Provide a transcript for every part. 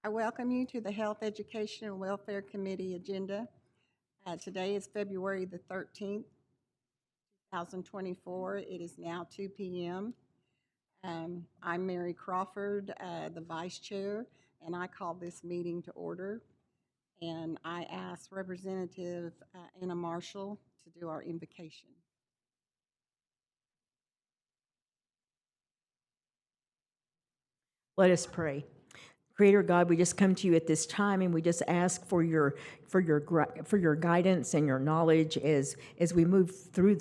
I welcome you to the Health, Education, and Welfare Committee agenda. Today is February the 13th, 2024. It is now 2 p.m. I'm Mary Crawford, the Vice Chair, and I call this meeting to order. And I ask Representative Anna Marshall to do our invocation. Let us pray. Creator God, we just come to you at this time, and we just ask for your guidance and your knowledge as we move through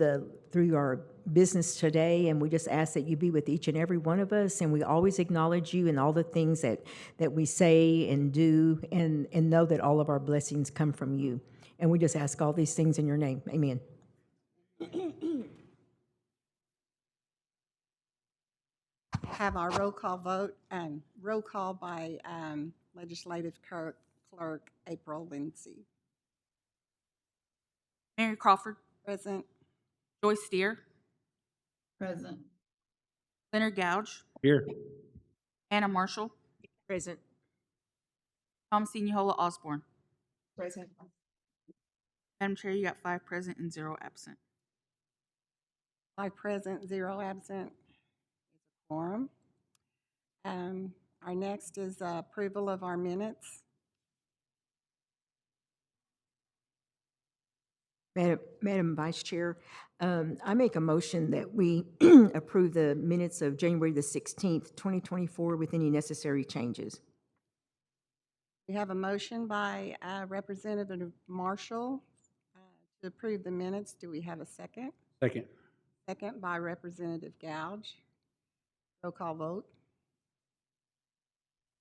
our business today. And we just ask that you be with each and every one of us, and we always acknowledge you in all the things that we say and do, and know that all of our blessings come from you. And we just ask all these things in your name. Amen. Have our roll call vote, roll call by Legislative Clerk April Lindsay. Mary Crawford, Present. Joyce Steer, Present. Leonard Gouge, Here. Anna Marshall, Present. Thomasine Yohola Osborne. Present. Madam Chair, you got 5 present and 0 absent. 5 present, 0 absent. It's a quorum. Our next is approval of our minutes. Madam Vice Chair, I make a motion that we approve the minutes of January the 16th, 2024 with any necessary changes. We have a motion by Representative Marshall to approve the minutes. Do we have a second? Second. Second by Representative Gouge. Roll call vote.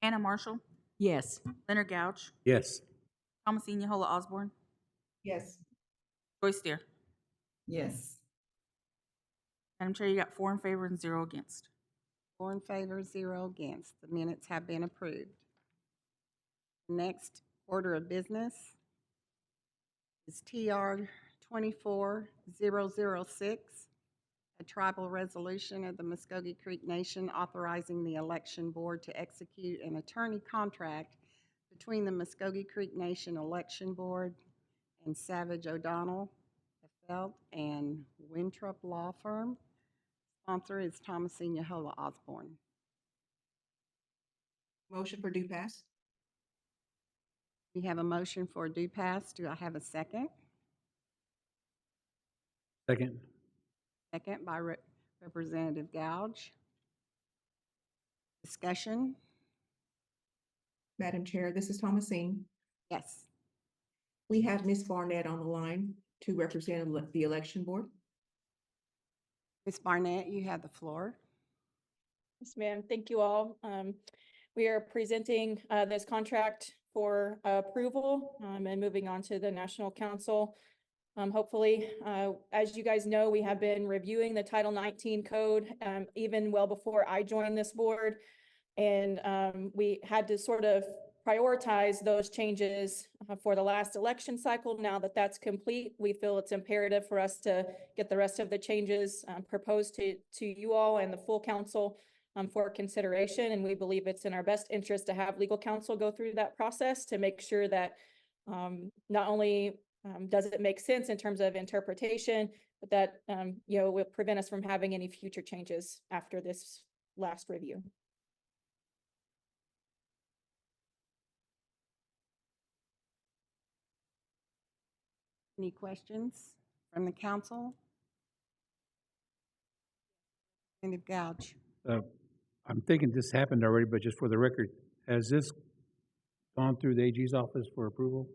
Anna Marshall, Yes. Leonard Gouge, Yes. Thomasine Yohola Osborne, Yes. Joyce Steer. Yes. Madam Chair, you got 4 in favor and 0 against. 4 in favor, 0 against. The minutes have been approved. Next order of business is TR 24006, a tribal resolution of the Muskogee Creek Nation authorizing the election board to execute an attorney contract between the Muskogee Creek Nation Election Board and Savage O'Donnell, Felt, and Winthrop Law Firm. Sponsor is Thomasine Yohola Osborne. Motion for due pass. We have a motion for due pass. Do I have a second? Second. Second by Representative Gouge. Discussion? Madam Chair, this is Thomasine. Yes. We have Ms. Barnett on the line to represent the election board. Ms. Barnett, you have the floor. Yes, ma'am. Thank you all. We are presenting this contract for approval and moving on to the National Council. Hopefully, as you guys know, we have been reviewing the Title 19 code even well before I joined this board. And we had to sort of prioritize those changes for the last election cycle. Now that that's complete, we feel it's imperative for us to get the rest of the changes proposed to you all and the full council for consideration. And we believe it's in our best interest to have legal counsel go through that process to make sure that not only does it make sense in terms of interpretation, but that will prevent us from having any future changes after this last review. Any questions from the council? Representative Gouge. I'm thinking this happened already, but just for the record, has this gone through the AG's office for approval?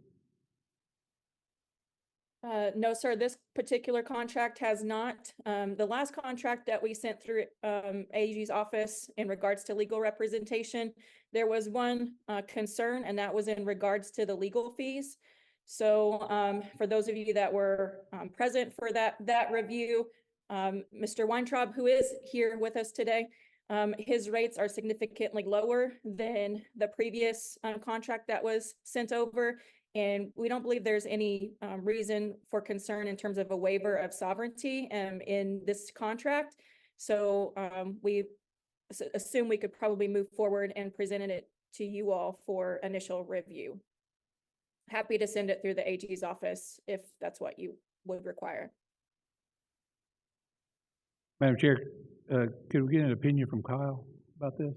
No, sir, this particular contract has not. The last contract that we sent through AG's office in regards to legal representation, there was one concern, and that was in regards to the legal fees. So for those of you that were present for that review, Mr. Weintraub, who is here with us today, his rates are significantly lower than the previous contract that was sent over. And we don't believe there's any reason for concern in terms of a waiver of sovereignty in this contract. So we assume we could probably move forward and present it to you all for initial review. Happy to send it through the AG's office if that's what you would require. Madam Chair, could we get an opinion from Kyle about this?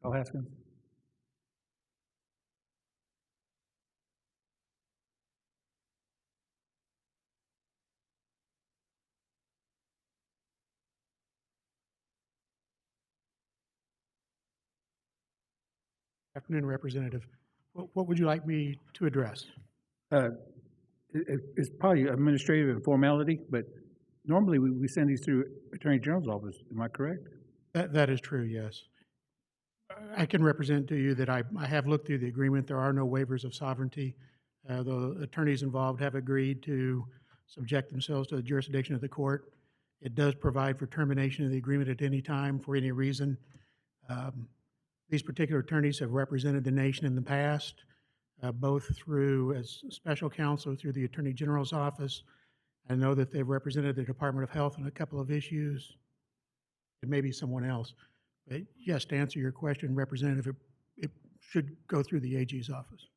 Kyle Haskins? Afternoon, Representative. What would you like me to address? It's probably administrative and formality, but normally we send these through Attorney General's office. Am I correct? That is true, yes. I can represent to you that I have looked through the agreement. There are no waivers of sovereignty. The attorneys involved have agreed to subject themselves to the jurisdiction of the court. It does provide for termination of the agreement at any time for any reason. These particular attorneys have represented the nation in the past, both through, as special counsel, through the Attorney General's office. I know that they've represented the Department of Health on a couple of issues. It may be someone else. But yes, to answer your question, Representative, it should go through the AG's office.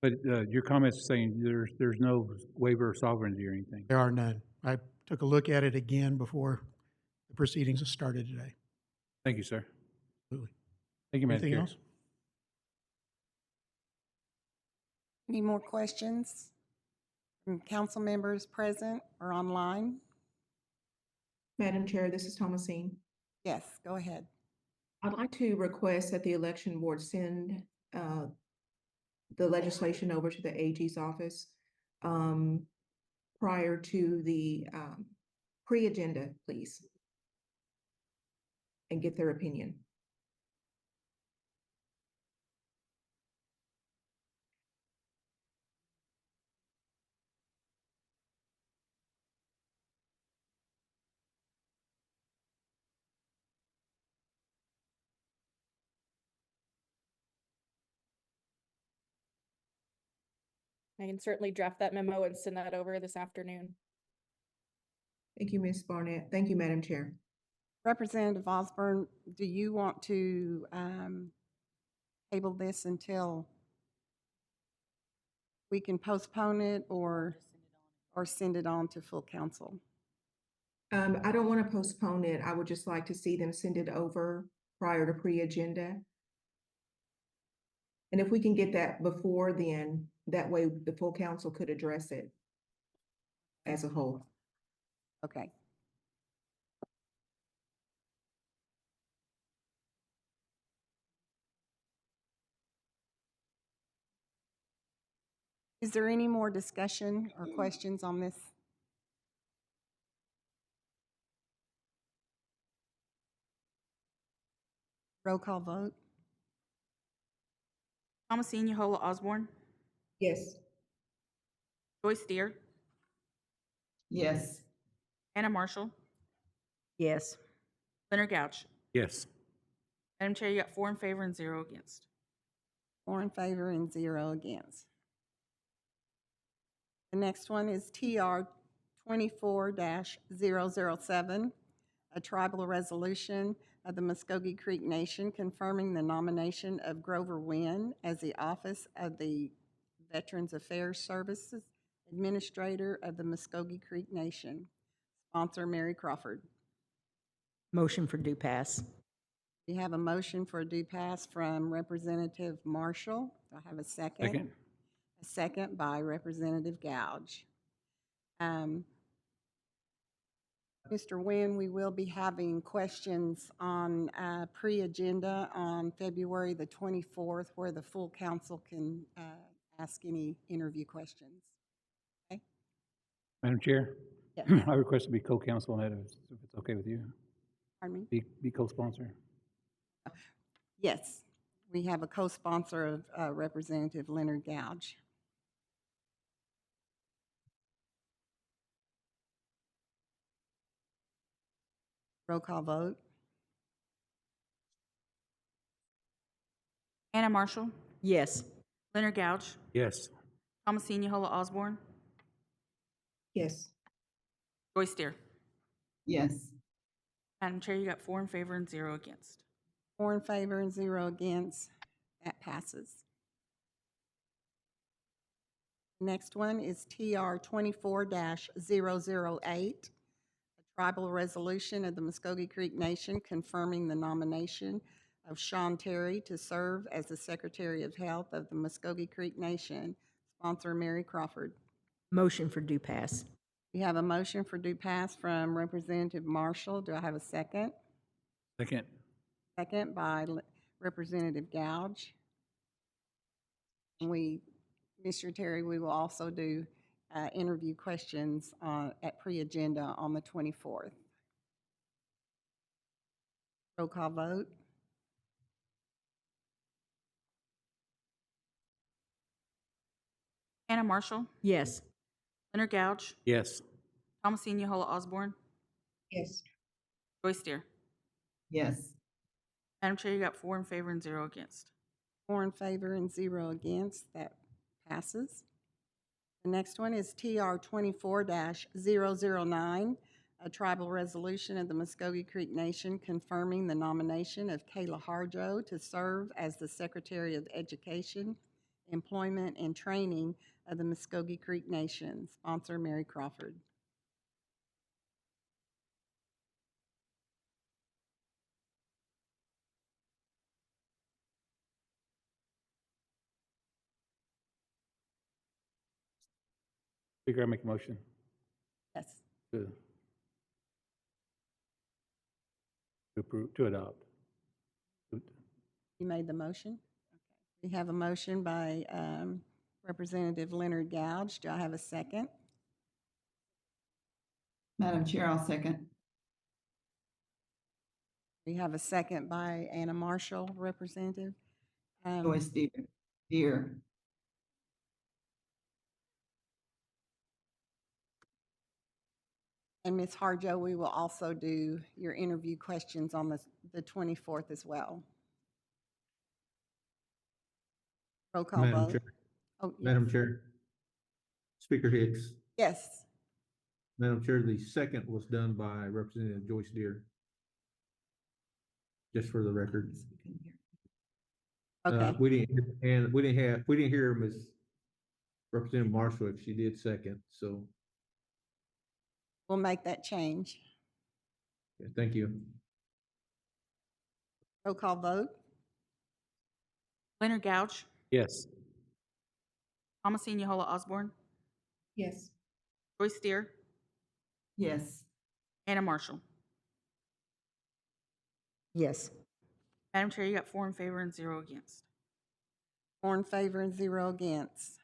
But your comments saying there's no waiver of sovereignty or anything. There are none. I took a look at it again before the proceedings have started today. Thank you, sir. Absolutely. Thank you, Madam Anything Chair. else? Any more questions from council members present or online? Madam Chair, this is Thomasine. Yes, go ahead. I'd like to request that the election board send the legislation over to the AG's office prior to the pre-agenda, please, and get their opinion. I can certainly draft that memo and send that over this afternoon. Thank you, Ms. Barnett. Thank you, Madam Chair. Representative Osborne, do you want to table this until we can postpone it or send it on to full council? I don't want to postpone it. I would just like to see them send it over prior to pre-agenda. And if we can get that before then, that way the full council could address it as a whole. Okay. Is there any more discussion or questions on this? Roll call vote? Thomasine Yohola Osborne, Yes. Joyce Deer, Yes. Anna Marshall, Yes. Leonard Gouch. Yes. Madam Chair, you got 4 in favor and 0 against. 4 in favor and 0 against. The next one is TR 24-007, a tribal resolution of the Muskogee Creek Nation confirming the nomination of Grover Wynn as the office of the Veterans Affairs Services Administrator of the Muskogee Creek Nation. Sponsor Mary Crawford. Motion for due pass. We have a motion for a due pass from Representative Marshall. Do I have a second? Second. A second by Representative Gouge. Mr. Wynn, we will be having questions on pre-agenda on February the 24th, where the full council can ask any interview questions. Okay? Madam Chair? Yes. I request to be co-counsel on that, if it's okay with you. Pardon me? Be co-sponsor. Yes, we have a co-sponsor of Representative Leonard Gouge. Roll call vote? Anna Marshall, Yes. Leonard Gouch, Yes. Thomasine Yohola Osborne, Yes. Joyce Deer. Yes. Madam Chair, you got 4 in favor and 0 against. 4 in favor and 0 against. That passes. Next one is TR 24-008, a tribal resolution of the Muskogee Creek Nation confirming the nomination of Sean Terry to serve as the Secretary of Health of the Muskogee Creek Nation. Sponsor Mary Crawford. Motion for due pass. We have a motion for due pass from Representative Marshall. Do I have a second? Second. Second by Representative Gouge. Mr. Terry, we will also do interview questions at pre-agenda on the 24th. Roll call vote. Anna Marshall, Yes. Leonard Gouge, Yes. Thomasine Yohola Osborne, Yes. Joyce Deer. Yes. Madam Chair, you got 4 in favor and 0 against. 4 in favor and 0 against. That passes. The next one is TR 24-009, a tribal resolution of the Muskogee Creek Nation confirming the nomination of Kayla Harjo to serve as the Secretary of Education, Employment, and Training of the Muskogee Creek Nation. Sponsor Mary Crawford. Speaker, I make a motion Yes. to approve, to adopt. You made the motion? Okay. We have a motion by Representative Leonard Gouge. Do I have a second? Madam Chair, I'll second. We have a second by Anna Marshall, Representative. Joyce Deer. Deer. And Ms. Harjo, we will also do your interview questions on the 24th as well. Roll call Madam vote. Chair, Oh, yes. Madam Chair. Speaker Hicks, Yes. Madam Chair, the second was done by Representative Joyce Deer. Just for the record. Okay. We didn't hear Ms. Representative Marshall if she did second, so, We'll make that change. yeah, thank you. Roll call vote. Leonard Gouge, Yes. Thomasine Yohola Osborne, Yes. Joyce Deer, Yes. Anna Marshall. Yes. Madam Chair, you got 4 in favor and 0 against. 4 in favor and 0 against.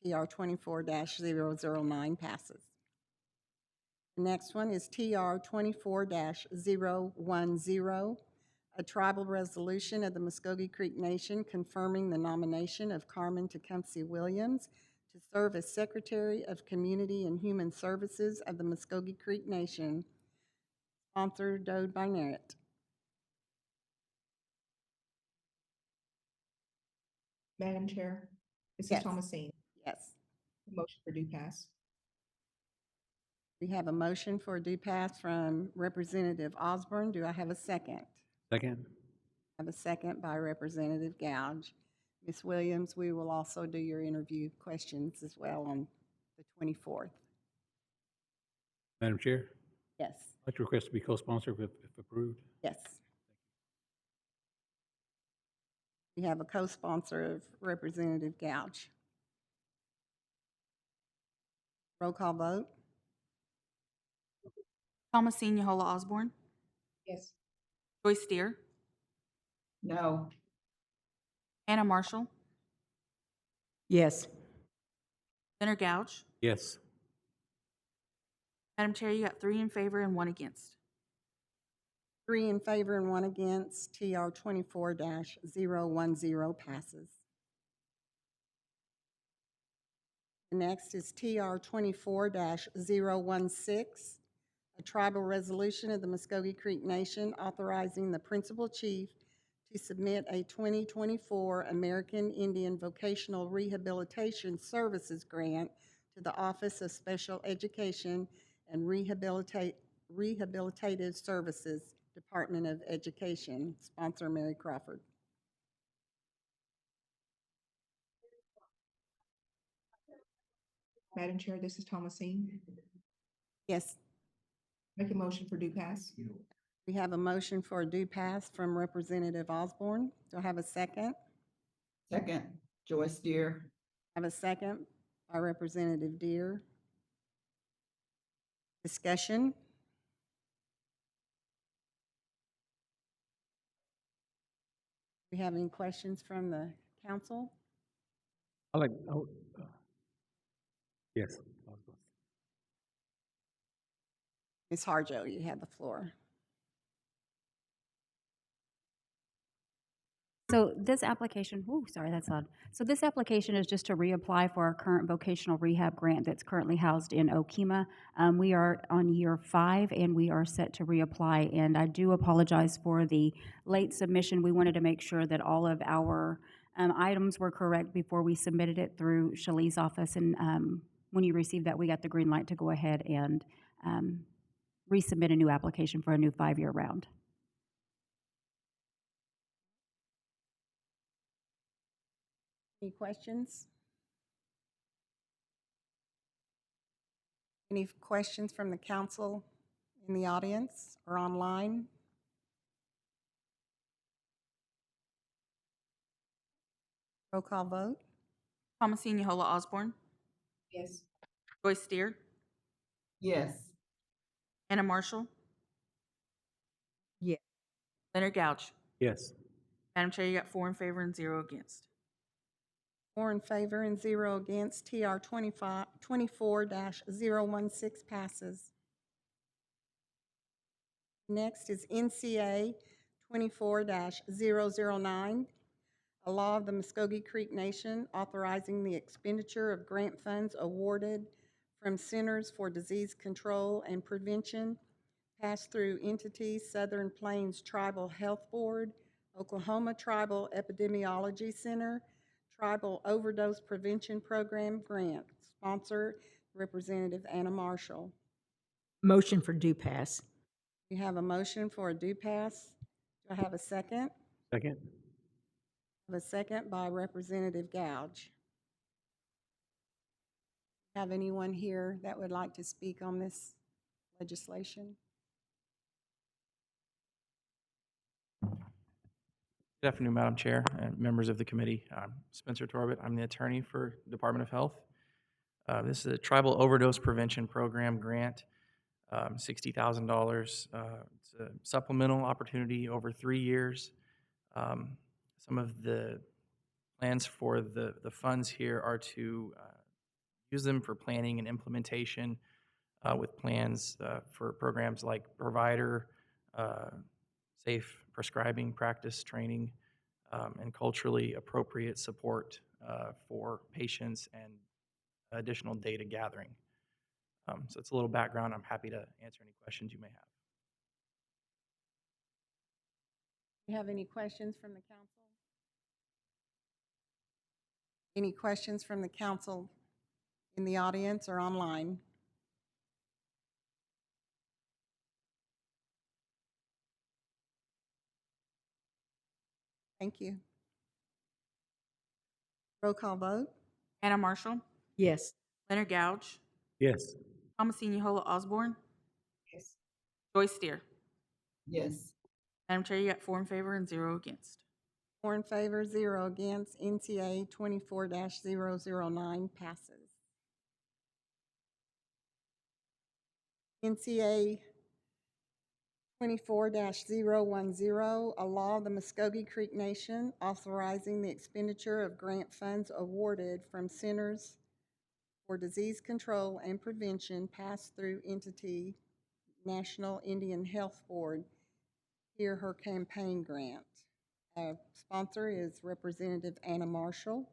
TR 24-009 passes. The next one is TR 24-010, a tribal resolution of the Muskogee Creek Nation confirming the nomination of Carmen Tecumseh Williams to serve as Secretary of Community and Human Services of the Muskogee Creek Nation, sponsored by Narrett. Madam Chair, this Yes. is Thomasine. Yes. Motion for due pass. We have a motion for due pass from Representative Osborne. Do I have a second? Second. I have a second by Representative Gouge. Ms. Williams, we will also do your interview questions as well on the 24th. Madam Chair, Yes. I'd like to request to be co-sponsored if approved. Yes. We have a co-sponsor of Representative Gouge. Roll call vote. Thomasine Yohola Osborne, Yes. Joyce Deer, No. Anna Marshall, Yes. Leonard Gouge. Yes. Madam Chair, you got 3 in favor and 1 against. 3 in favor and 1 against. TR 24-010 passes. The next is TR 24-016, a tribal resolution of the Muskogee Creek Nation authorizing the principal chief to submit a 2024 American Indian Vocational Rehabilitation Services grant to the Office of Special Education and Rehabilitative Services Department of Education. Sponsor Mary Crawford. Madam Chair, this is Thomasine. Yes, Make a motion for due pass. we have a motion for a due pass from Representative Osborne. Do I have a second? Second, Joyce Deer. I have a second by Representative Deer. Discussion? Do we have any questions from the council? Yes. Ms. Harjo, you have the floor. So this application, sorry, that's loud. So this application is just to reapply for our current vocational rehab grant that's currently housed in Okema. We are on year 5 and we are set to reapply. And I do apologize for the late submission. We wanted to make sure that all of our items were correct before we submitted it through Shali's office. And when you received that, we got the green light to go ahead and resubmit a new application for a new 5-year round. Any questions? Any questions from the council in the audience or online? Roll call vote. Thomasine Yohola Osborne, Yes. Joyce Deer, Yes. Anna Marshall. Yeah. Leonard Gouch. Yes. Madam Chair, you got 4 in favor and 0 against. 4 in favor and 0 against. TR 24-016 passes. Next is NCA 24-009, a law of the Muskogee Creek Nation authorizing the expenditure of grant funds awarded from Centers for Disease Control and Prevention, pass-through entities, Southern Plains Tribal Health Board, Oklahoma Tribal Epidemiology Center, Tribal Overdose Prevention Program grant. Sponsor, Representative Anna Marshall. Motion for due pass. We have a motion for a due pass. Do I have a second? Second? I have a second by Representative Gouge. Have anyone here that would like to speak on this legislation? Good afternoon, Madam Chair and members of the committee. I'm Spencer Torbett. I'm the attorney for Department of Health. This is a Tribal Overdose Prevention Program grant, $60,000. It's a supplemental opportunity over 3 years. Some of the plans for the funds here are to use them for planning and implementation with plans for programs like provider, safe prescribing practice training, and culturally appropriate support for patients and additional data gathering. So it's a little background. I'm happy to answer any questions you may have. Do you have any questions from the council? Any questions from the council in the audience or online? Thank you. Roll call vote. Anna Marshall, Yes. Leonard Gouch, Yes. Thomasine Yohola Osborne, Yes. Joyce Deer. Yes. Madam Chair, you got 4 in favor and 0 against. 4 in favor, 0 against. NCA 24-009 passes. NCA 24-010, a law of the Muskogee Creek Nation authorizing the expenditure of grant funds awarded from Centers for Disease Control and Prevention, pass-through entity, National Indian Health Board. Here, her campaign grant. Sponsor is Representative Anna Marshall.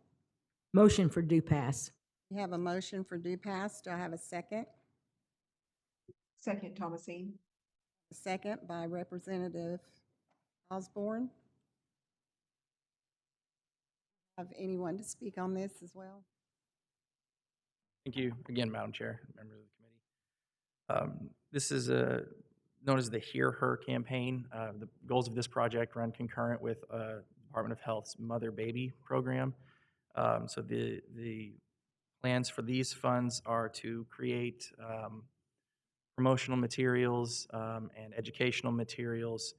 Motion for due pass. We have a motion for due pass. Do I have a second? Second, Thomasine. A second by Representative Osborne. Have anyone to speak on this as well? Thank you again, Madam Chair, members of the committee. This is known as the Hear Her campaign. The goals of this project run concurrent with Department of Health's Mother Baby program. So the plans for these funds are to create promotional materials and educational materials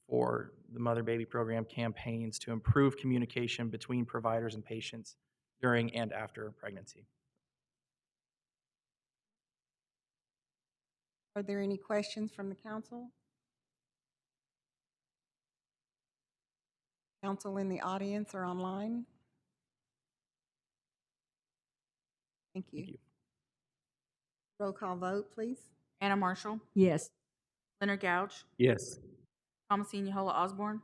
for the Mother Baby program campaigns to improve communication between providers and patients during and after pregnancy. Are there any questions from the council? Council in the audience or online? Thank you. Thank you. Roll call vote, please. Anna Marshall, Yes. Leonard Gouge, Yes. Thomasine Yohola Osborne,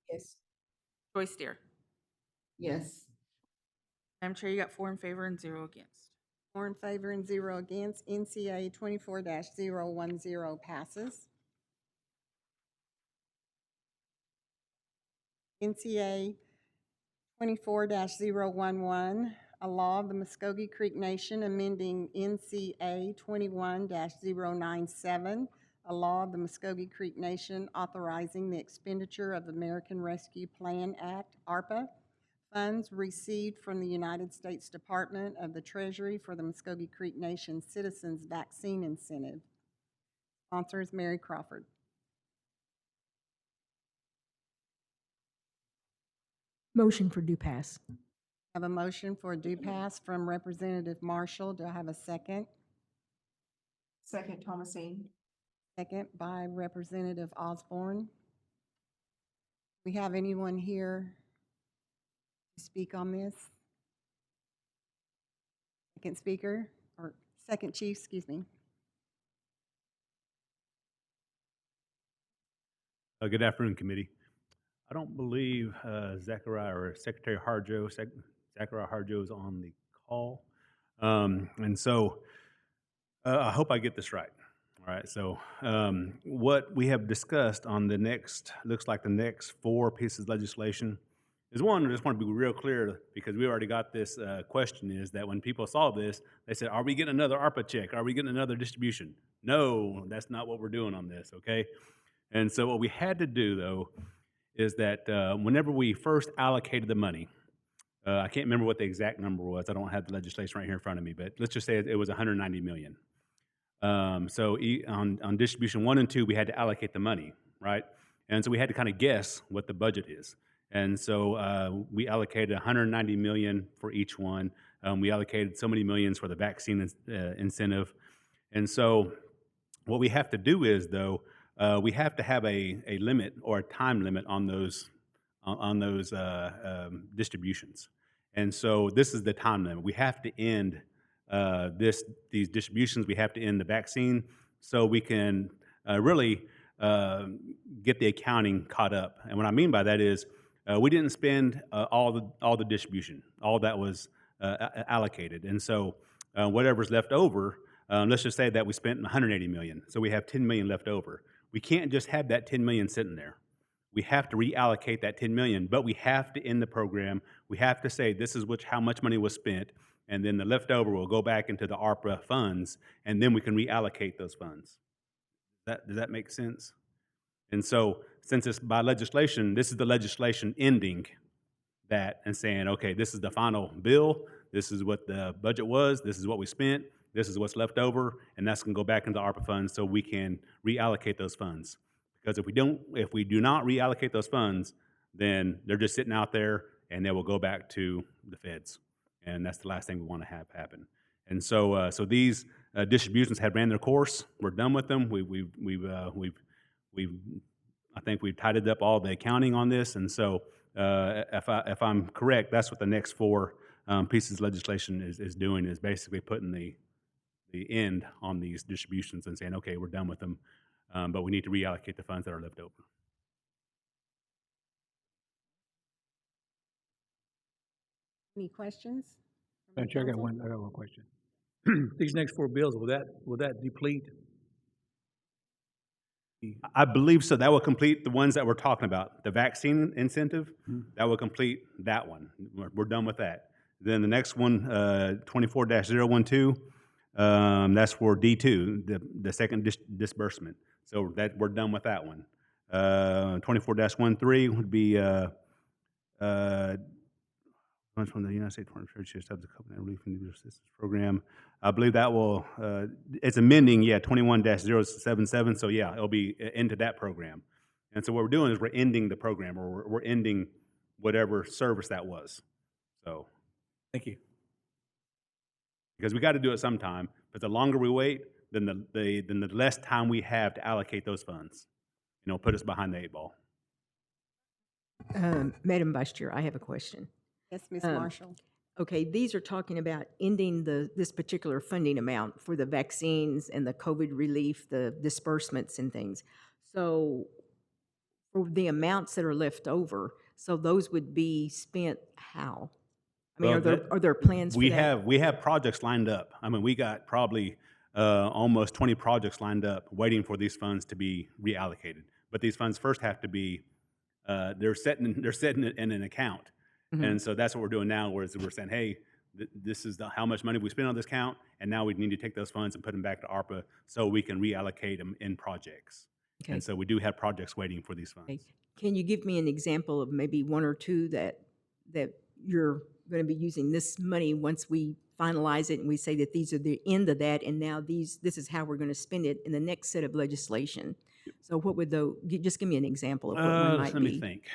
Yes. Joyce Deer. Yes. Madam Chair, you got 4 in favor and 0 against. 4 in favor and 0 against. NCA 24-010 passes. NCA 24-011, a law of the Muskogee Creek Nation amending NCA 21-097, a law of the Muskogee Creek Nation authorizing the expenditure of American Rescue Plan Act, ARPA, funds received from the United States Department of the Treasury for the Muskogee Creek Nation Citizens Vaccine Incentive. Sponsor is Mary Crawford. Motion for due pass. I have a motion for due pass from Representative Marshall. Do I have a second? Second, Thomasine. Second by Representative Osborne. We have anyone here to speak on this? Second speaker, or second chief, excuse me. Good afternoon, committee. I don't believe Zachariah or Secretary Harjo, Zachariah Harjo is on the call. And so I hope I get this right. All right, so what we have discussed on the next, looks like the next 4 pieces of legislation is one, I just want to be real clear because we already got this question is that when people saw this, they said, are we getting another ARPA check? Are we getting another distribution? No, that's not what we're doing on this, okay? And so what we had to do, though, is that whenever we first allocated the money, I can't remember what the exact number was. I don't have the legislation right here in front of me, but let's just say it was $190 million. So on distribution 1 and 2, we had to allocate the money, right? And so we had to kind of guess what the budget is. And so we allocated $190 million for each one. We allocated so many millions for the vaccine incentive. And so what we have to do is, though, we have to have a limit or a time limit on those distributions. And so this is the time limit. We have to end these distributions. We have to end the vaccine so we can really get the accounting caught up. And what I mean by that is we didn't spend all the distribution. All that was allocated. And so whatever's left over, let's just say that we spent $180 million. So we have $10 million left over. We can't just have that $10 million sitting there. We have to reallocate that $10 million, but we have to end the program. We have to say this is how much money was spent, and then the leftover will go back into the ARPA funds, and then we can reallocate those funds. Does that make sense? And so since it's by legislation, this is the legislation ending that and saying, okay, this is the final bill. This is what the budget was. This is what we spent. This is what's left over, and that's going to go back into ARPA funds so we can reallocate those funds. Because if we do not reallocate those funds, then they're just sitting out there, and they will go back to the feds, and that's the last thing we want to have happen. And so, so these distributions have ran their course. We're done with them. I think we've tidied up all the accounting on this, and so if I'm correct, that's what the next 4 pieces of legislation is doing, is basically putting the end on these distributions and saying, okay, we're done with them, but we need to reallocate the funds that are left over. Any questions? Madam Chair, I got one question. These next 4 bills, will that deplete? I believe so. That will complete the ones that we're talking about. The vaccine incentive, that will complete that one. We're done with that. Then the next one, 24-012, That's for D2, the second disbursement. So that, we're done with that one. 24-13 would be, funds from the United States Department of Treasury to the Covenant Relief and Individual Assistance Program. I believe that will, it's amending, 21-077, so yeah, it'll be into that program. And so what we're doing is we're ending the program, or we're ending whatever service that was. So, Thank you. because we got to do it sometime, but the longer we wait, then the less time we have to allocate those funds. Put us behind the 8 ball. Madam Vice Chair, I have a question. Yes, Ms. Um, Marshall? Okay, these are talking about ending this particular funding amount for the vaccines and the COVID relief, the disbursements and things. So for the amounts that are left over, so those would be spent how? I mean, Well, are there plans for that? We have projects lined up. I mean, we got probably almost 20 projects lined up waiting for these funds to be reallocated. But these funds first have to be, they're setting it in an account. Mhm. And so that's what we're doing now, whereas we're saying, hey, this is how much money we spent on this account, and now we need to take those funds and put them back to ARPA so we can reallocate them in projects. Okay. And so we do have projects waiting for these funds. Okay. Can you give me an example of maybe one or two that you're going to be using this money once we finalize it and we say that these are the end of that, and now this is how we're going to spend it in the next set of legislation? So what would just give me an example of what one might Let be. me think.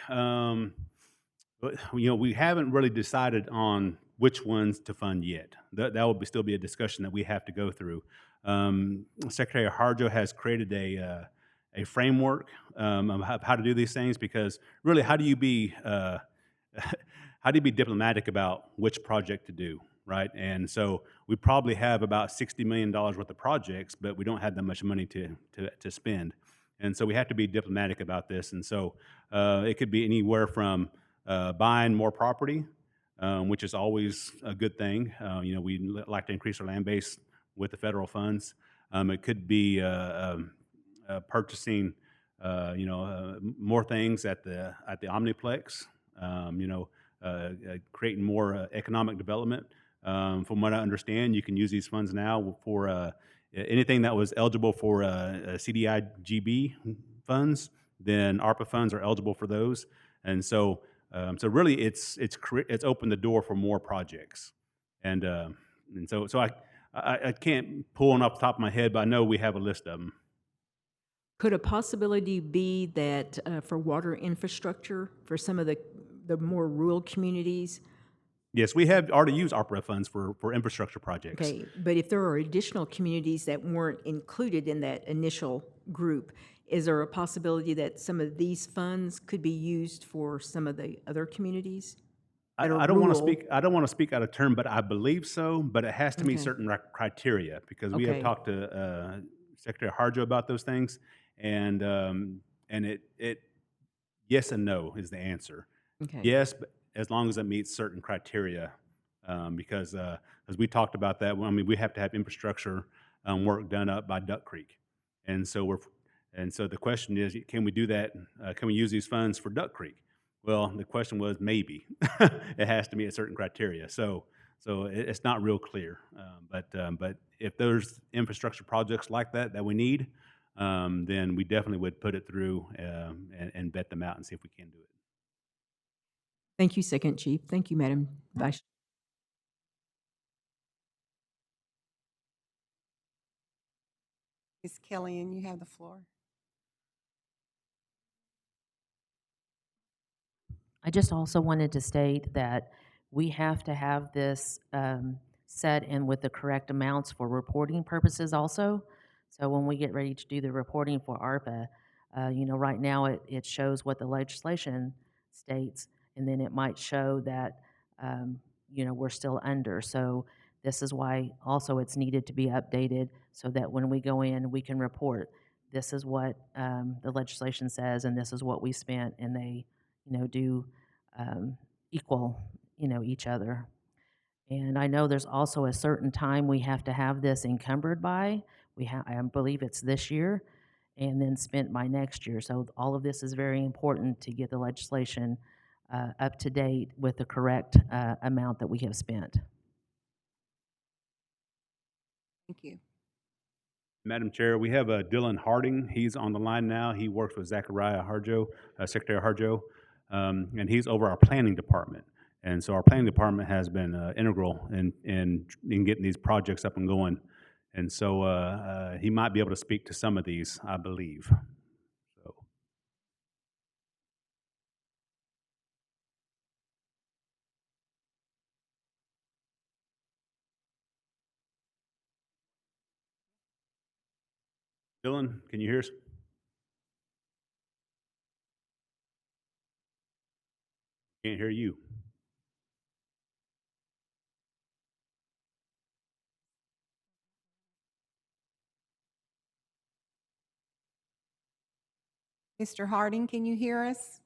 But, we haven't really decided on which ones to fund yet. That will still be a discussion that we have to go through. Secretary Harjo has created a framework of how to do these things, because really, how do you be diplomatic about which project to do, right? And so we probably have about $60 million worth of projects, but we don't have that much money to spend. And so we have to be diplomatic about this. And so it could be anywhere from buying more property, which is always a good thing. We like to increase our land base with the federal funds. It could be purchasing, more things at the Omniplex. Creating more economic development. From what I understand, you can use these funds now for anything that was eligible for CDIGB funds. Then ARPA funds are eligible for those, and so really it's opened the door for more projects, and so I can't pull one off the top of my head, but I know we have a list of them. Could a possibility be that for water infrastructure, for some of the more rural communities? Yes, we have already used ARPA funds for infrastructure projects. Okay, but if there are additional communities that weren't included in that initial group, is there a possibility that some of these funds could be used for some of the other communities? I don't want to speak out of turn, but I believe so. But it has to meet Okay. certain criteria, because we have Okay. talked to Secretary Harjo about those things, and it yes and no is the answer. Okay. Yes, but as long as it meets certain criteria, because as we talked about that, I mean, we have to have infrastructure work done up by Duck Creek, and so the question is, can we do that? Can we use these funds for Duck Creek? Well, the question was maybe. It has to meet a certain criteria. So it's not real clear. But if there's infrastructure projects like that we need, then we definitely would put it through and vet them out and see if we can do it. Thank you, Second Chief. Thank you, Madam Vice. Ms. Killian, you have the floor. I just also wanted to state that we have to have this set in with the correct amounts for reporting purposes also. So when we get ready to do the reporting for ARPA, right now it shows what the legislation states, and then it might show that, we're still under. So this is why also it's needed to be updated so that when we go in, we can report, this is what the legislation says, and this is what we spent, and they do equal, each other. And I know there's also a certain time we have to have this encumbered by. I believe it's this year, and then spent by next year. So all of this is very important to get the legislation up to date with the correct amount that we have spent. Thank you. Madam Chair, we have Dylan Harding. He's on the line now. He works with Zachariah Harjo, Secretary Harjo, and he's over our planning department. And so our planning department has been integral in getting these projects up and going. And so he might be able to speak to some of these, I believe. So, Dylan, can you hear us? Can't hear you. Mr. Harding, can you hear us?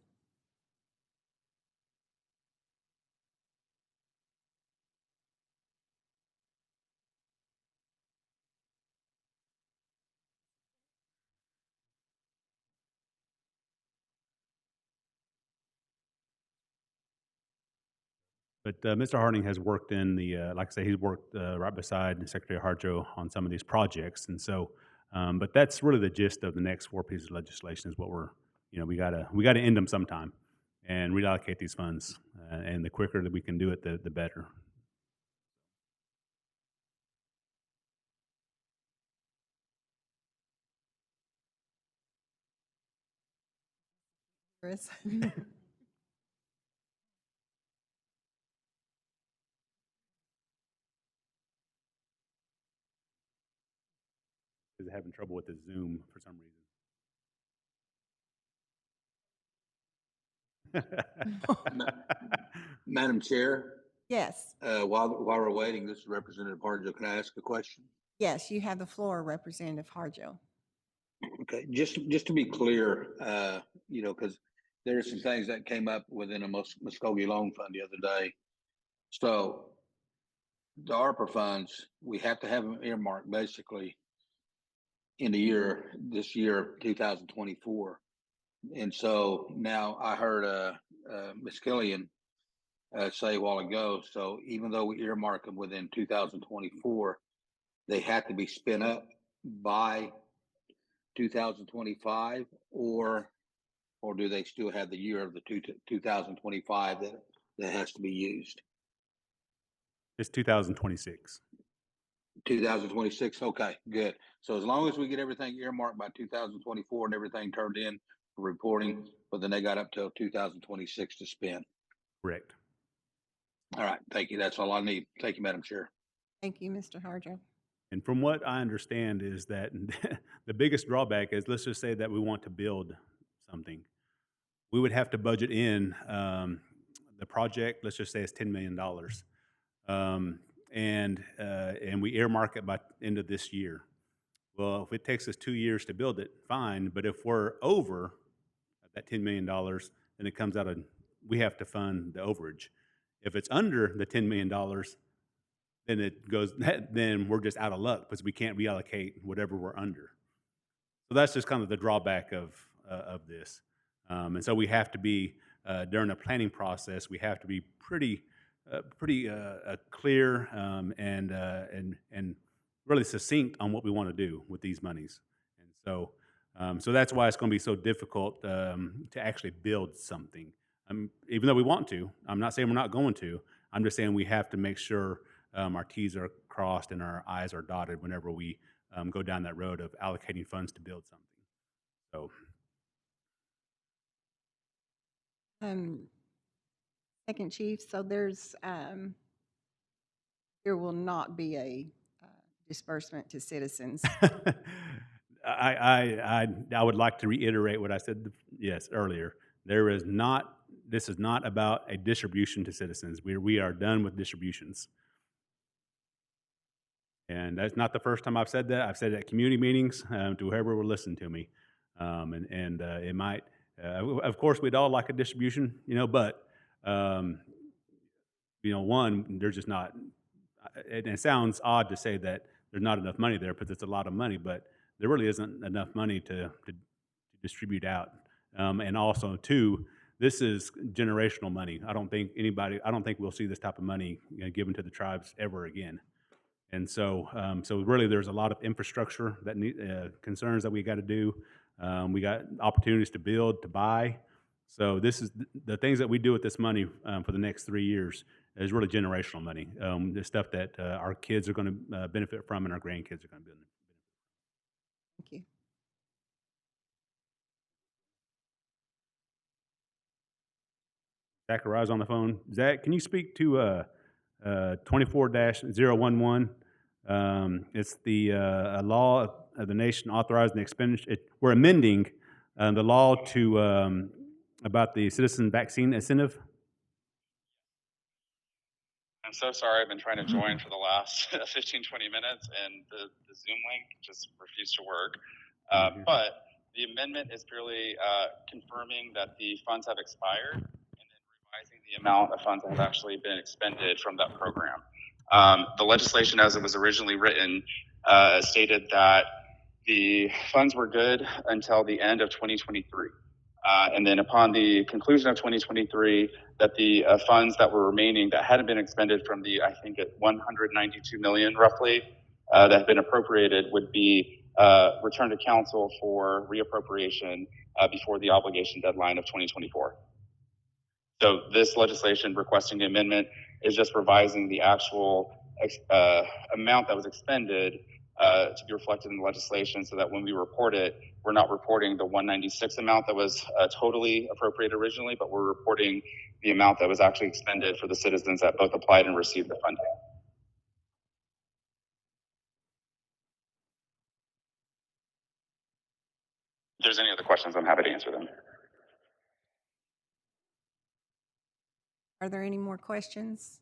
But Mr. Harding has worked in the, like I say, he's worked right beside Secretary Harjo on some of these projects, and so, but that's really the gist of the next 4 pieces of legislation. Is what we gotta end them sometime, and reallocate these funds, and the quicker that we can do it, the better. Chris? Is having trouble with the Zoom for some reason. Madam Chair, Yes, while we're waiting, this is Representative Harjo. Can I ask a question? yes, you have the floor, Representative Harjo. Okay, just to be clear, because there are some things that came up within a Muskogee Loan Fund the other day. So the ARPA funds, we have to have them earmarked basically in this year, 2024. And so now I heard Ms. Killian say a while ago, so even though we earmark them within 2024, they have to be spent up by 2025, or do they still have the year of the 2025 that has to be used? It's 2026. 2026. Okay, good. So as long as we get everything earmarked by 2024 and everything turned in for reporting, but then they got up till 2026 to spend. Correct. All right, thank you. That's all I need. Thank you, Madam Chair. Thank you, Mr. Harjo. And from what I understand is that the biggest drawback is, let's just say that we want to build something. We would have to budget in the project, let's just say it's $10 million. And we earmark it by end of this year. Well, if it takes us 2 years to build it, fine. But if we're over that $10 million, then it comes out of, we have to fund the overage. If it's under the $10 million, then it goes, then we're just out of luck because we can't reallocate whatever we're under. So that's just kind of the drawback of this. And so we have to be, during the planning process, we have to be pretty clear and really succinct on what we want to do with these monies. And so that's why it's going to be so difficult to actually build something. Even though we want to, I'm not saying we're not going to. I'm just saying we have to make sure our T's are crossed and our I's are dotted whenever we go down that road of allocating funds to build something. So. Second Chief, so there will not be a disbursement to citizens. I would like to reiterate what I said, earlier. This is not about a distribution to citizens. We are done with distributions. And that's not the first time I've said that. I've said it at community meetings to whoever will listen to me. It might, of course, we'd all like a distribution, but, one, there's just not, it sounds odd to say that there's not enough money there because it's a lot of money, but there really isn't enough money to distribute out. And also, two, this is generational money. I don't think we'll see this type of money given to the tribes ever again. And so, so really, there's a lot of infrastructure that concerns that we got to do. We got opportunities to build, to buy. So this is the things that we do with this money for the next 3 years is really generational money. The stuff that our kids are going to benefit from and our grandkids are going to benefit. Thank you. Zachariah's on the phone. Zach, can you speak to 24-011? It's the a law of the nation authorizing the expenditure. We're amending the law to about the citizen vaccine incentive. I'm so sorry. I've been trying to join for the last 15, 20 minutes, and the Zoom link just refused to work. But the amendment is purely confirming that the funds have expired and then revising the amount of funds that have actually been expended from that program. The legislation, as it was originally written, stated that the funds were good until the end of 2023. And then upon the conclusion of 2023, that the funds that were remaining that hadn't been expended from the, I think, at 192 million roughly, that had been appropriated would be returned to council for reappropriation before the obligation deadline of 2024. So this legislation requesting the amendment is just revising the actual amount that was expended to be reflected in the legislation, so that when we report it, we're not reporting the 196 amount that was totally appropriated originally, but we're reporting the amount that was actually expended for the citizens that both applied and received the funding. If there's any other questions, I'm happy to answer them. Are there any more questions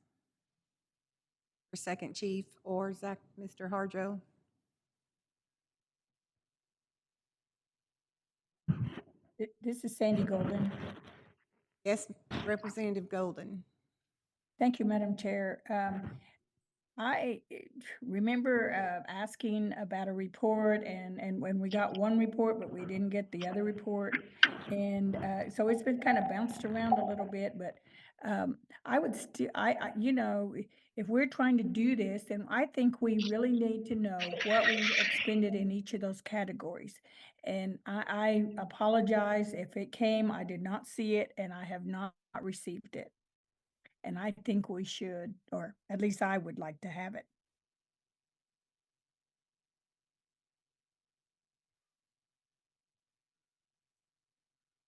for Second Chief or Mr. Harjo? This is Sandy Golden. Yes, Representative Golden. Thank you, Madam Chair. I remember asking about a report, and when we got one report, but we didn't get the other report. And so it's been kind of bounced around a little bit, but I would still, you know, if we're trying to do this, then I think we really need to know what we expended in each of those categories. And I apologize if it came, I did not see it, and I have not received it. And I think we should, or at least I would like to have it.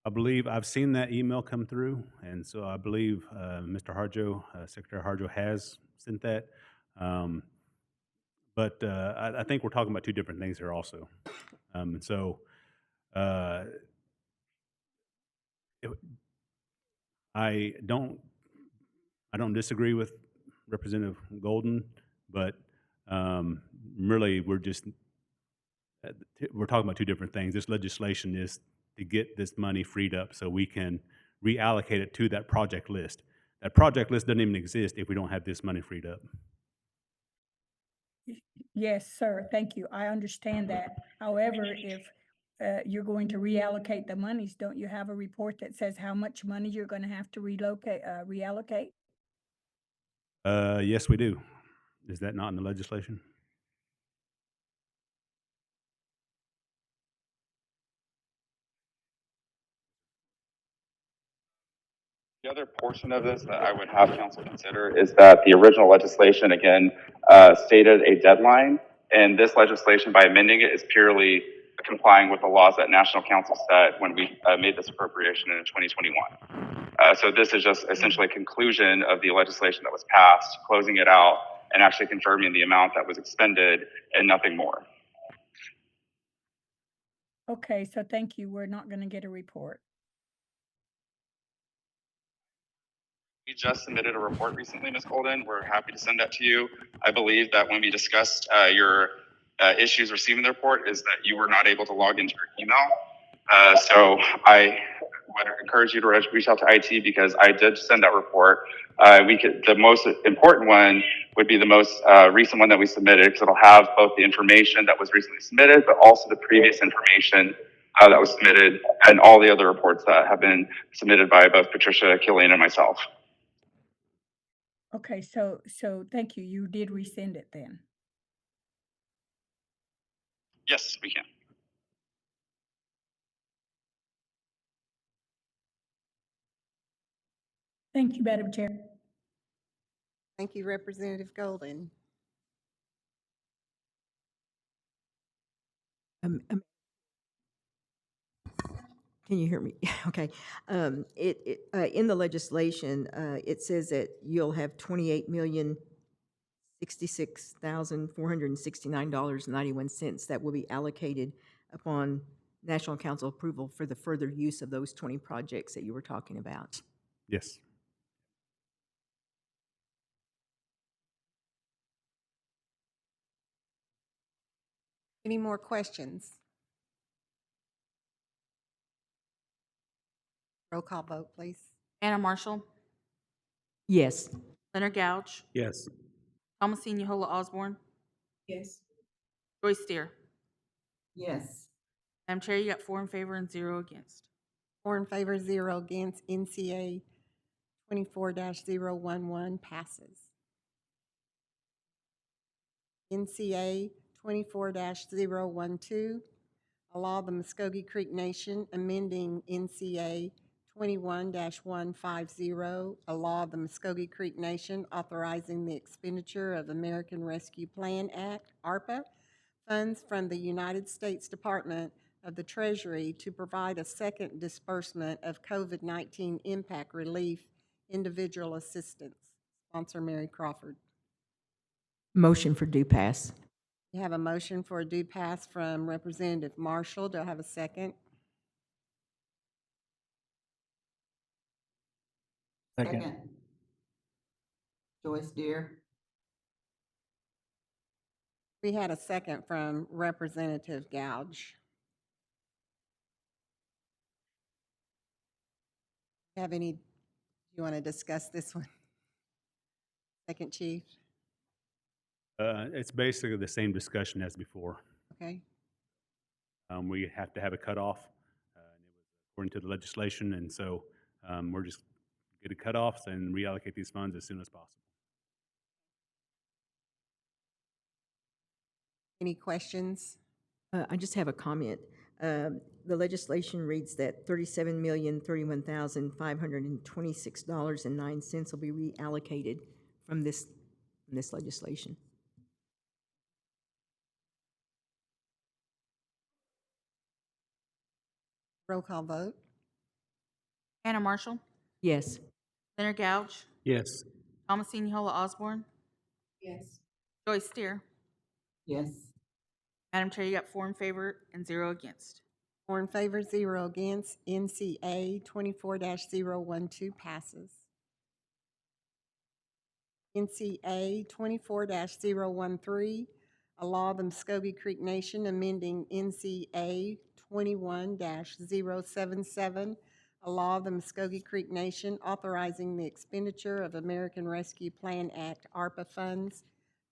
I believe I've seen that email come through, and so I believe Mr. Harjo, Secretary Harjo, has sent that. But I think we're talking about two different things here also. And so I don't disagree with Representative Golden, but really we're talking about two different things. This legislation is to get this money freed up so we can reallocate it to that project list. That project list doesn't even exist if we don't have this money freed up. Yes, sir. Thank you. I understand that. However, if you're going to reallocate the monies, don't you have a report that says how much money you're going to have to reallocate? Yes, we do. Is that not in the legislation? The other portion of this that I would have council consider is that the original legislation, again, stated a deadline, and this legislation, by amending it, is purely complying with the laws that National Council set when we made this appropriation in 2021. So this is just essentially a conclusion of the legislation that was passed, closing it out, and actually confirming the amount that was expended and nothing more. Okay, so thank you. We're not going to get a report. We just submitted a report recently, Ms. Golden. We're happy to send that to you. I believe that when we discussed your issues receiving the report is that you were not able to log into your email. So I would encourage you to reach out to IT, because I did send that report. The most important one would be the most recent one that we submitted, because it'll have both the information that was recently submitted, but also the previous information that was submitted, and all the other reports that have been submitted by both Patricia, Killian, and myself. Okay, so thank you. You did resend it then. Yes, we can. Thank you, Madam Chair. Thank you, Representative Golden. Um, um, Can you hear me? Okay. In the legislation, it says that you'll have $28,066,469.91 that will be allocated upon National Council approval for the further use of those 20 projects that you were talking about. Yes. Any more questions? Roll call vote, please. Anna Marshall, Yes. Leonard Gouge, Yes. Thomasine Yohola Osborne, Yes. Joyce Steer. Yes. Madam Chair, you got 4 in favor and 0 against. 4 in favor, 0 against. NCA 24-011 passes. NCA 24-012, a law of the Muskogee Creek Nation amending NCA 21-150, a law of the Muskogee Creek Nation authorizing the expenditure of American Rescue Plan Act, ARPA, funds from the United States Department of the Treasury to provide a second disbursement of COVID-19 impact relief individual assistance. Sponsor Mary Crawford. Motion for due pass. You have a motion for a due pass from Representative Marshall. Do I have a second? Second. Joyce Deer. We had a second from Representative Gouge. Have any, you want to discuss this one? Second Chief? It's basically the same discussion as before. Okay. We have to have a cutoff, and it was according to the legislation, and so we're just get a cutoffs and reallocate these funds as soon as possible. Any questions? I just have a comment. The legislation reads that $37,031,526.09 will be reallocated from this legislation. Roll call vote. Anna Marshall, Yes. Leonard Gouge, Yes. Thomasine Yohola Osborne, Yes. Joyce Steer. Yes. Madam Chair, you got 4 in favor and 0 against. 4 in favor, 0 against. NCA 24-012 passes. NCA 24-013, a law of the Muskogee Creek Nation amending NCA 21-077, a law of the Muskogee Creek Nation authorizing the expenditure of American Rescue Plan Act, ARPA funds,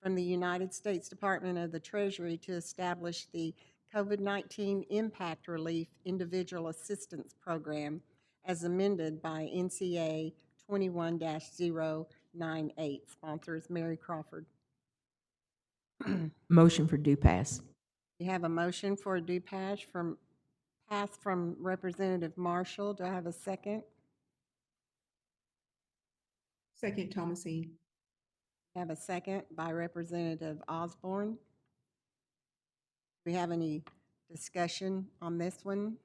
from the United States Department of the Treasury to establish the COVID-19 Impact Relief Individual Assistance Program as amended by NCA 21-098. Sponsor is Mary Crawford. Motion for due pass. You have a motion for a due pass from Representative Marshall. Do I have a second? Second, Thomasine. I have a second by Representative Osborne. Do we have any discussion on this one?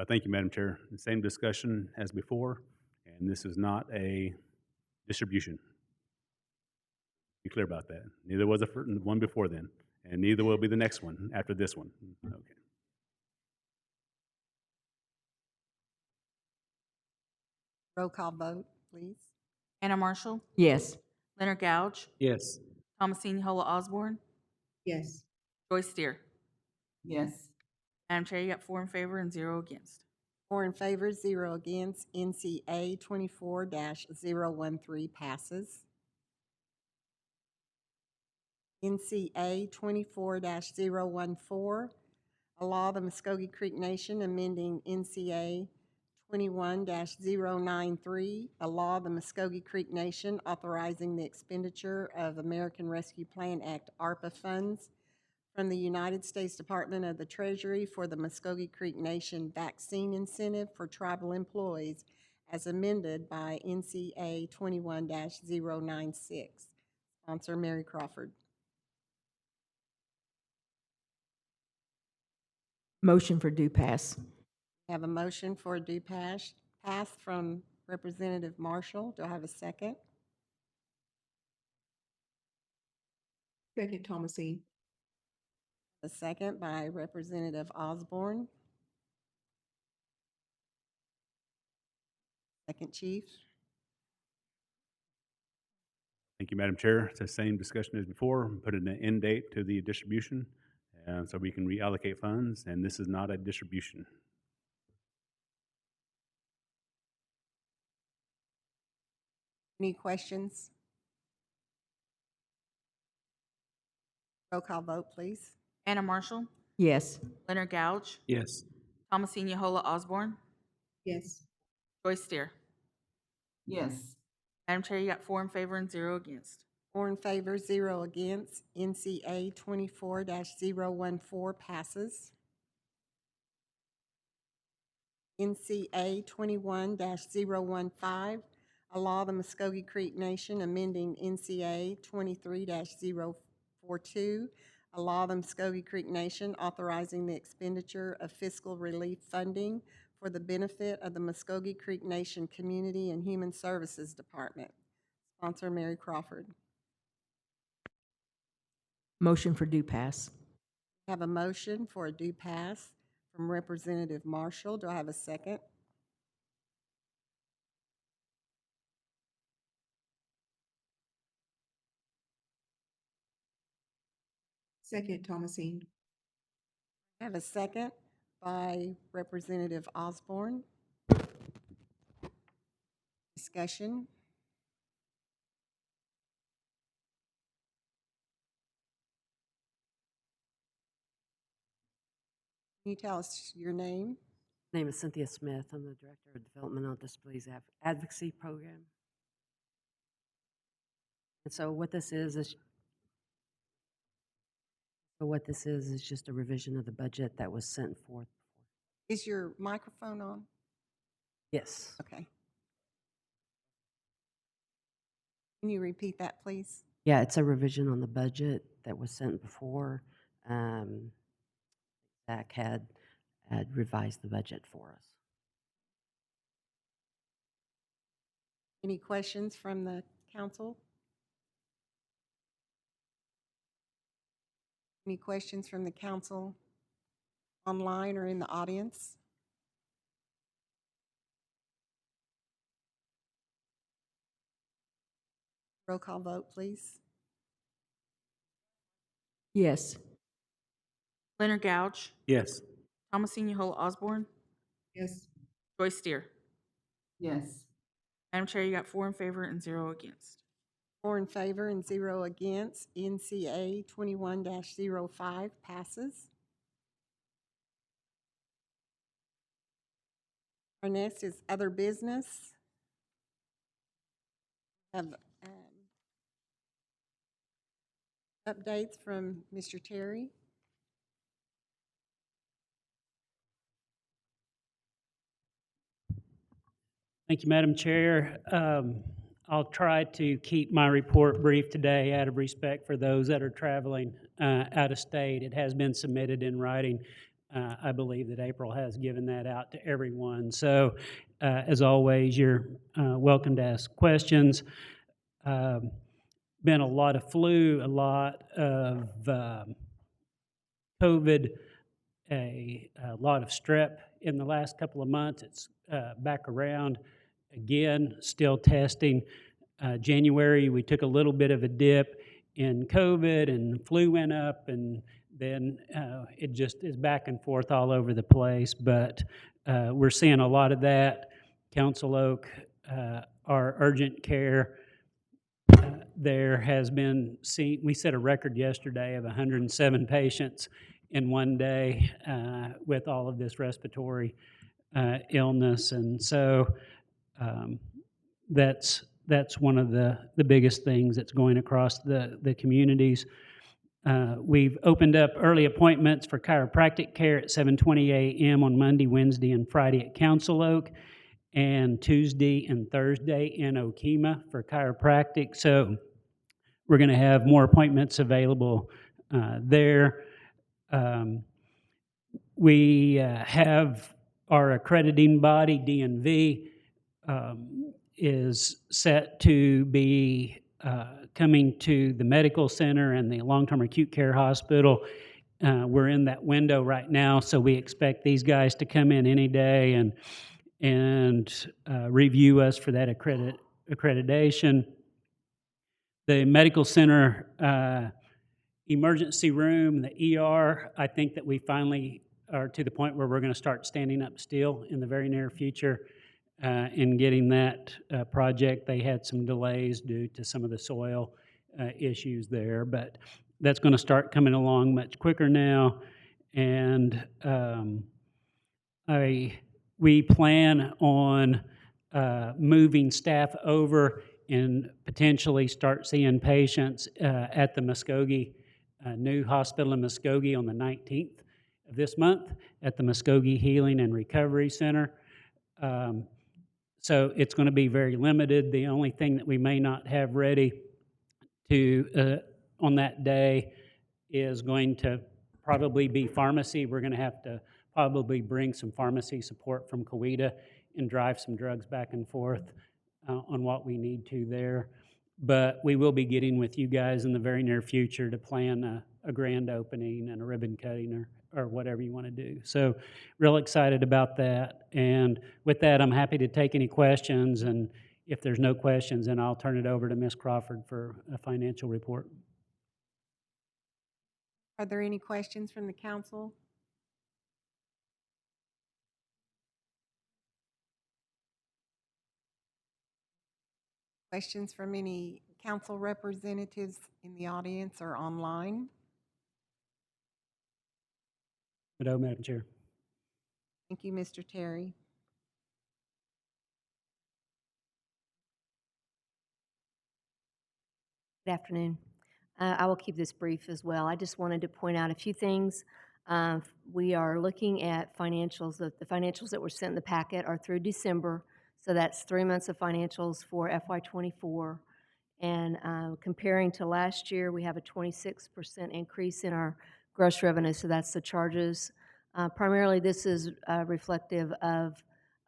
Thank you, Madam Chair. The same discussion as before, and this is not a distribution. Be clear about that. Neither was the one before then, and neither will be the next one after this one. Okay. Roll call vote, please. Anna Marshall, Yes. Leonard Gouge, Yes. Thomasine Yohola Osborne, Yes. Joyce Steer. Yes. Madam Chair, you got 4 in favor and 0 against. 4 in favor, 0 against. NCA 24-013 passes. NCA 24-014, a law of the Muskogee Creek Nation amending NCA 21-093, a law of the Muskogee Creek Nation authorizing the expenditure of American Rescue Plan Act ARPA funds from the United States Department of the Treasury for the Muskogee Creek Nation vaccine incentive for tribal employees as amended by NCA 21-096. Sponsor Mary Crawford. Motion for due pass. I have a motion for a due pass from Representative Marshall. Do I have a second? Second, Thomasine. A second by Representative Osborne. Second, Chief. Thank you, Madam Chair. It's the same discussion as before. Put an end date to the distribution so we can reallocate funds, and this is not a distribution. Any questions? Roll call vote, please. Anna Marshall, Yes. Leonard Gouge, Yes. Thomasine Yahola Osborne, Yes. Joyce Steer. Yes. Madam Chair, you got 4 in favor and 0 against. 4 in favor, 0 against. NCA 24-014 passes. NCA 21-015, a law of the Muskogee Creek Nation amending NCA 23-042, a law of the Muskogee Creek Nation authorizing the expenditure of fiscal relief funding for the benefit of the Muskogee Creek Nation Community and Human Services Department. Sponsor Mary Crawford. Motion for due pass. I have a motion for a due pass from Representative Marshall. Do I have a second? Second, Thomasine. I have a second by Representative Osborne. Discussion. Can you tell us your name? My name is Cynthia Smith. I'm the Director of Developmental Disabilities Advocacy Program. And so what this is just a revision of the budget that was sent forth. Is your microphone on? Yes. Okay. Can you repeat that, please? Yeah, it's a revision on the budget that was sent before. Zach had revised the budget for us. Any questions from the council? Any questions from the council online or in the audience? Roll call vote, please. Yes. Leonard Gouge, Yes. Thomasine Yahola Osborne, Yes. Joyce Steer. Yes. Madam Chair, you got 4 in favor and 0 against. 4 in favor and 0 against. NCA 21-05 passes. Our next is other business. Have updates from Mr. Terry. Thank you, Madam Chair. I'll try to keep my report brief today out of respect for those that are traveling out of state. It has been submitted in writing. I believe that April has given that out to everyone. So, as always, you're welcome to ask questions. Been a lot of flu, a lot of COVID, a lot of strep in the last couple of months. It's back around again, still testing. January, we took a little bit of a dip in COVID and flu went up, and then it just is back and forth all over the place. But we're seeing a lot of that. Council Oak, our urgent care, there has been seen, we set a record yesterday of 107 patients in one day with all of this respiratory illness. And so that's one of the biggest things that's going across the communities. We've opened up early appointments for chiropractic care at 7:20 a.m. on Monday, Wednesday, and Friday at Council Oak, and Tuesday and Thursday in Okemah for chiropractic. So we're going to have more appointments available there. We have our accrediting body, DNV, is set to be coming to the medical center and the long-term acute care hospital. We're in that window right now, so we expect these guys to come in any day and review us for that accreditation. The medical center emergency room, the ER, I think that we finally are to the point where we're going to start standing up steel in the very near future in getting that project. They had some delays due to some of the soil issues there, but that's going to start coming along much quicker now. And we plan on moving staff over and potentially start seeing patients at the Muskogee new hospital in Muskogee on the 19th of this month at the Muskogee Healing and Recovery Center. So it's going to be very limited. The only thing that we may not have ready to on that day is going to probably be pharmacy. We're going to have to probably bring some pharmacy support from Coweta and drive some drugs back and forth on what we need to there. But we will be getting with you guys in the very near future to plan a grand opening and a ribbon cutting or whatever you want to do. So real excited about that. And with that, I'm happy to take any questions. And if there's no questions, then I'll turn it over to Ms. Crawford for a financial report. Are there any questions from the council? Questions from any council representatives in the audience or online? No, Madam Chair. Thank you, Mr. Terry. Good afternoon. I will keep this brief as well. I just wanted to point out a few things. We are looking at financials. The financials that were sent in the packet are through December, so that's 3 months of financials for FY24. And comparing to last year, we have a 26% increase in our gross revenue, so that's the charges. Primarily, this is reflective of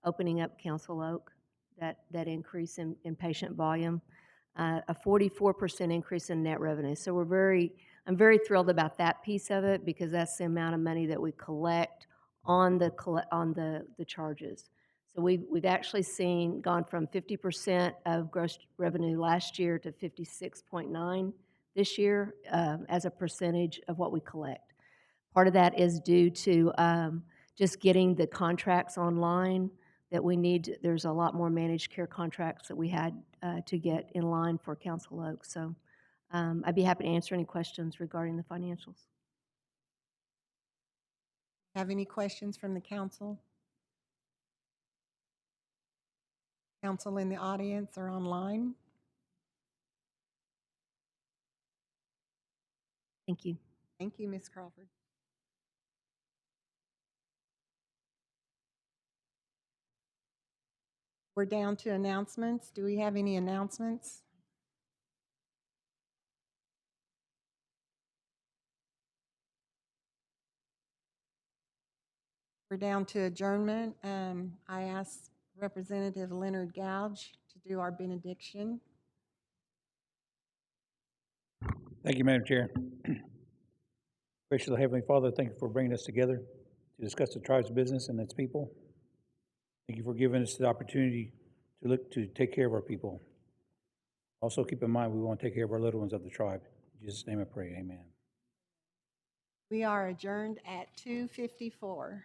opening up Council Oak, that increase in patient volume. A 44% increase in net revenue. So I'm very thrilled about that piece of it because that's the amount of money that we collect on the charges. So we've actually gone from 50% of gross revenue last year to 56.9 this year as a percentage of what we collect. Part of that is due to just getting the contracts online that we need. There's a lot more managed care contracts that we had to get in line for Council Oak. So I'd be happy to answer any questions regarding the financials. Have any questions from the council? Council in the audience or online? Thank you. Thank you, Ms. Crawford. We're down to announcements. Do we have any announcements? We're down to adjournment. I asked Representative Leonard Gouge to do our benediction. Thank you, Madam Chair. Gracious Heavenly Father, thank you for bringing us together to discuss the tribe's business and its people. Thank you for giving us the opportunity to take care of our people. Also, keep in mind we want to take care of our little ones of the tribe. In Jesus' name I pray, amen. We are adjourned at 2:54.